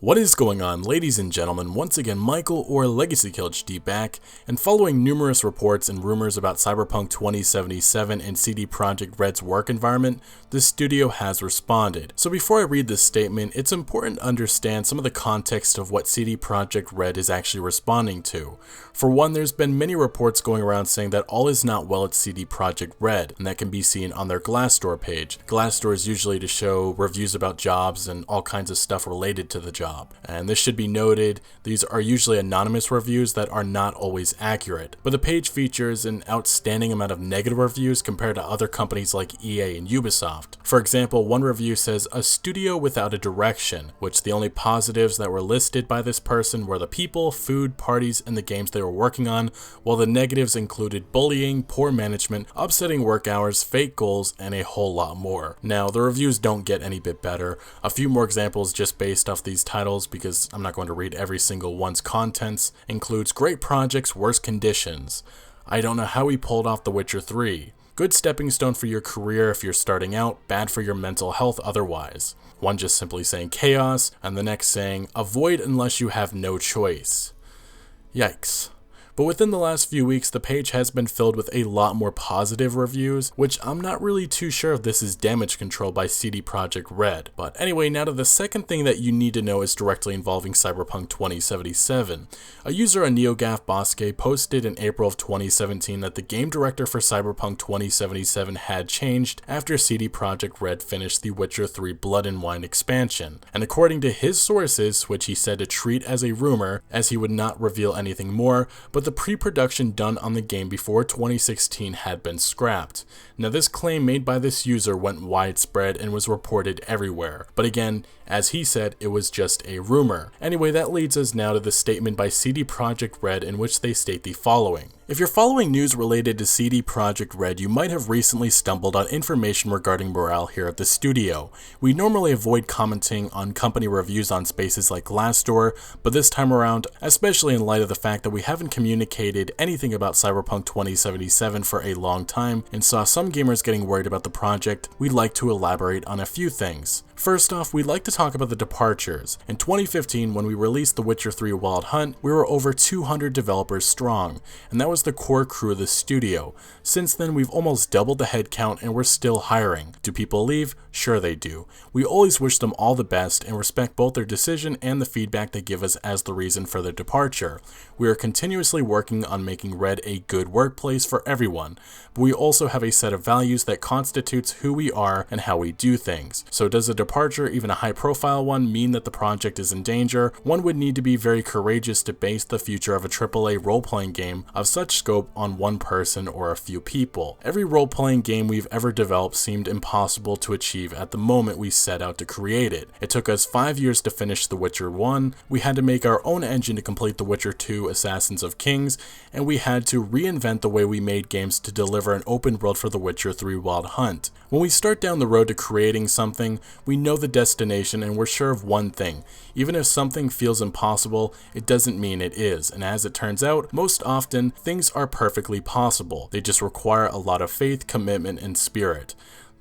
What is going on, ladies and gentlemen? Once again, Michael or Legacy Kill HD back, and following numerous reports and rumors about Cyberpunk 2077 and CD Projekt RED's work environment, the studio has responded. So before I read this statement, it's important to understand some of the context of what CD Projekt RED is actually responding to. For one, there's been many reports going around saying that all is not well at CD Projekt RED, and that can be seen on their Glassdoor page. Glassdoor is usually to show reviews about jobs and all kinds of stuff related to the job. And this should be noted, these are usually anonymous reviews that are not always accurate. But the page features an outstanding amount of negative reviews compared to other companies like EA and Ubisoft. For example, one review says, "A studio without a direction," which the only positives that were listed by this person were the people, food, parties, and the games they were working on, while the negatives included bullying, poor management, upsetting work hours, fake goals, and a whole lot more. Now, the reviews don't get any bit better. A few more examples just based off these titles, because I'm not going to read every single one's contents, includes great projects, worse conditions. I don't know how he pulled off The Witcher 3. Good stepping stone for your career if you're starting out, bad for your mental health otherwise. One just simply saying chaos, and the next saying avoid unless you have no choice. Yikes. But within the last few weeks, the page has been filled with a lot more positive reviews, which I'm not really too sure if this is damage control by CD Projekt RED. But anyway, now to the second thing that you need to know is directly involving Cyberpunk 2077. A user on NeoGAF Bosque posted in April of 2017 that the game director for Cyberpunk 2077 had changed after CD Projekt RED finished the Witcher 3 Blood and Wine expansion. And according to his sources, which he said to treat as a rumor, as he would not reveal anything more, but the pre-production done on the game before 2016 had been scrapped. Now, this claim made by this user went widespread and was reported everywhere. But again, as he said, it was just a rumor. Anyway, that leads us now to the statement by CD Projekt RED in which they state the following. If you're following news related to CD Projekt RED, you might have recently stumbled on information regarding morale here at the studio. We normally avoid commenting on company reviews on spaces like Glassdoor, but this time around, especially in light of the fact that we haven't communicated anything about Cyberpunk 2077 for a long time and saw some gamers getting worried about the project, we'd like to elaborate on a few things. First off, we'd like to talk about the departures. In 2015, when we released The Witcher 3 Wild Hunt, we were over 200 developers strong, and that was the core crew of the studio. Since then, we've almost doubled the headcount and we're still hiring. Do people leave? Sure they do. We always wish them all the best and respect both their decision and the feedback they give us as the reason for their departure. We are continuously working on making RED a good workplace for everyone, but we also have a set of values that constitutes who we are and how we do things. So does a departure, even a high-profile one, mean that the project is in danger? One would need to be very courageous to base the future of a AAA role-playing game of such scope on one person or a few people. Every role-playing game we've ever developed seemed impossible to achieve at the moment we set out to create it. It took us 5 years to finish The Witcher 1, we had to make our own engine to complete The Witcher 2 Assassins of Kings, and we had to reinvent the way we made games to deliver an open world for The Witcher 3 Wild Hunt. When we start down the road to creating something, we know the destination and we're sure of one thing. Even if something feels impossible, it doesn't mean it is, and as it turns out, most often, things are perfectly possible. They just require a lot of faith, commitment, and spirit.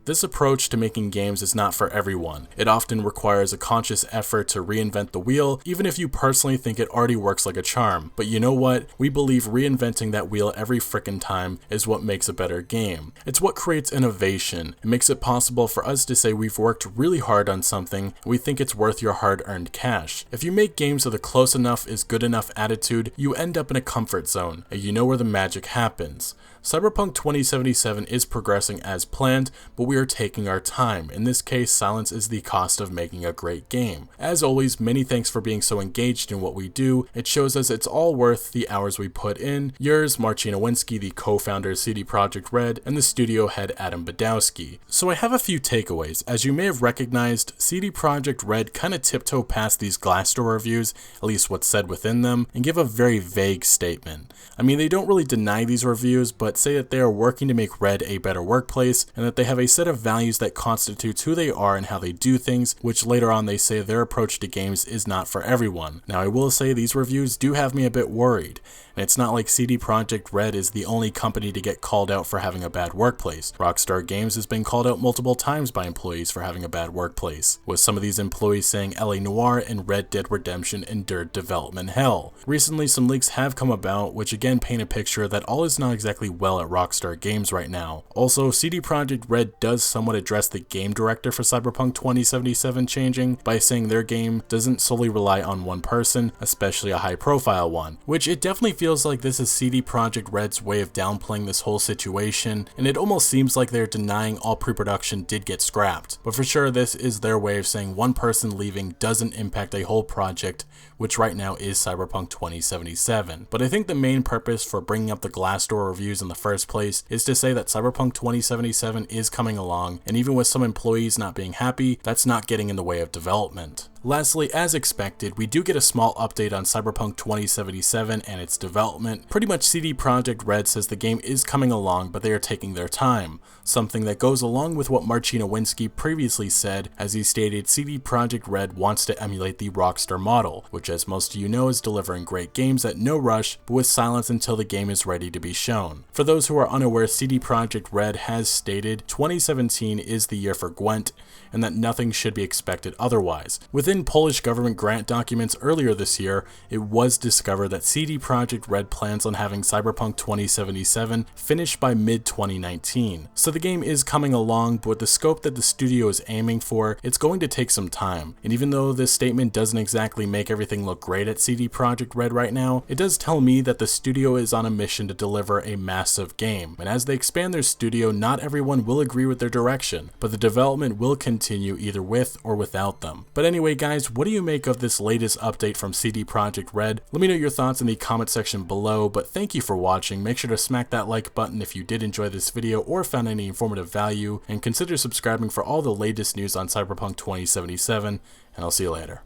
This approach to making games is not for everyone. It often requires a conscious effort to reinvent the wheel, even if you personally think it already works like a charm. But you know what? We believe reinventing that wheel every frickin' time is what makes a better game. It's what creates innovation. It makes it possible for us to say we've worked really hard on something, and we think it's worth your hard-earned cash. If you make games with a close enough is good enough attitude, you end up in a comfort zone, and you know where the magic happens. Cyberpunk 2077 is progressing as planned, but we are taking our time. In this case, silence is the cost of making a great game. As always, many thanks for being so engaged in what we do. It shows us it's all worth the hours we put in. Yours, Marcin Nowinski, the co-founder of CD Projekt RED, and the studio head Adam Badowski. So I have a few takeaways. As you may have recognized, CD Projekt RED kinda tiptoe past these Glassdoor reviews, at least what's said within them, and give a very vague statement. I mean, they don't really deny these reviews, but that say that they are working to make RED a better workplace, and that they have a set of values that constitutes who they are and how they do things, which later on they say their approach to games is not for everyone. Now I will say these reviews do have me a bit worried, and it's not like CD Projekt RED is the only company to get called out for having a bad workplace. Rockstar Games has been called out multiple times by employees for having a bad workplace, with some of these employees saying LA Noire and Red Dead Redemption endured development hell. Recently some leaks have come about which again paint a picture that all is not exactly well at Rockstar Games right now. Also, CD Projekt RED does somewhat address the game director for Cyberpunk 2077 changing by saying their game doesn't solely rely on one person, especially a high profile one, which it definitely feels like this is CD Projekt RED's way of downplaying this whole situation, and it almost seems like they're denying all pre-production did get scrapped. But for sure this is their way of saying one person leaving doesn't impact a whole project, which right now is Cyberpunk 2077. But I think the main purpose for bringing up the Glassdoor reviews in the first place is to say that Cyberpunk 2077 is coming along, and even with some employees not being happy, that's not getting in the way of development. Lastly, as expected, we do get a small update on Cyberpunk 2077 and its development. Pretty much CD Projekt RED says the game is coming along, but they are taking their time. Something that goes along with what Marcin Nowinski previously said, as he stated CD Projekt RED wants to emulate the Rockstar model, which as most of you know is delivering great games at no rush, but with silence until the game is ready to be shown. For those who are unaware, CD Projekt RED has stated 2017 is the year for Gwent, and that nothing should be expected otherwise. Within Polish government grant documents earlier this year, it was discovered that CD Projekt RED plans on having Cyberpunk 2077 finished by mid-2019. So the game is coming along, but with the scope that the studio is aiming for, it's going to take some time. And even though this statement doesn't exactly make everything look great at CD Projekt RED right now, it does tell me that the studio is on a mission to deliver a massive game. And as they expand their studio, not everyone will agree with their direction, but the development will continue either with or without them. But anyway guys, what do you make of this latest update from CD Projekt RED? Let me know your thoughts in the comment section below, but thank you for watching. Make sure to smack that like button if you did enjoy this video or found any informative value, and consider subscribing for all the latest news on Cyberpunk 2077, and I'll see you later.